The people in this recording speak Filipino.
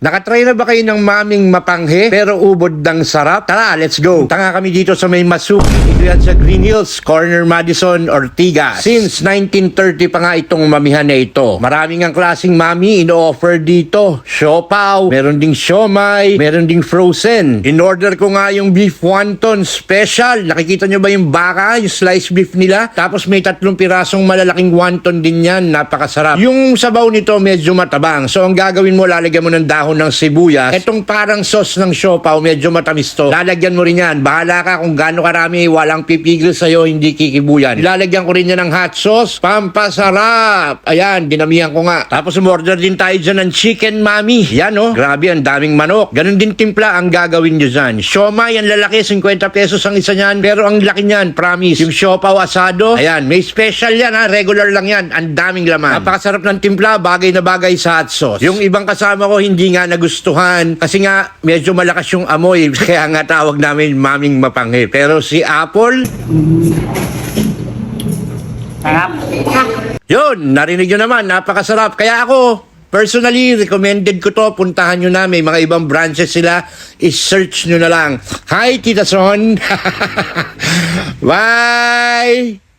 Nakatry na ba kayo ng maming mapanghe pero ubod ng sarap? Tara, let's go! Tanga kami dito sa may Masuki. Ito yan sa Green Hills, corner Madison, Ortigas. Since 1930 pa nga itong mamihan na ito. Maraming ang klaseng mami ino-offer dito. Siopaw, meron ding siomay, meron ding frozen. In-order ko nga yung beef wonton special. Nakikita nyo ba yung baka, yung sliced beef nila? Tapos may 3 pirasong malalaking wonton din yan. Napakasarap. Yung sabaw nito medyo matabang. So ang gagawin mo, lalagyan mo ng dahon ng sibuyas. Itong parang sauce ng siopaw, medyo matamis to. Lalagyan mo rin yan. Bahala ka kung gaano karami, walang pipigil sa'yo, hindi kikibuyan. Lalagyan ko rin yan ng hot sauce. Pampasarap! Ayan, dinamihan ko nga. Tapos umorder din tayo dyan ng chicken mami. Yan oh, grabe, ang daming manok. Ganon din timpla ang gagawin nyo dyan. Siomay, ang lalaki, 50 pesos ang isa niyan. Pero ang laki niyan, promise. Yung siopaw asado, ayan, may special yan ha. Regular lang yan. Ang daming laman. Napakasarap ng timpla, bagay na bagay sa hot sauce. Yung ibang kasama ko, hindi nga nagustuhan kasi nga medyo malakas yung amoy kaya nga tawag namin maming mapanghe. Pero si Apple, Sarap. yun, narinig nyo naman, napakasarap. Kaya ako, personally, recommended ko to. Puntahan nyo na, may mga ibang branches sila. I-search nyo na lang. Hi, Tita Son! Bye!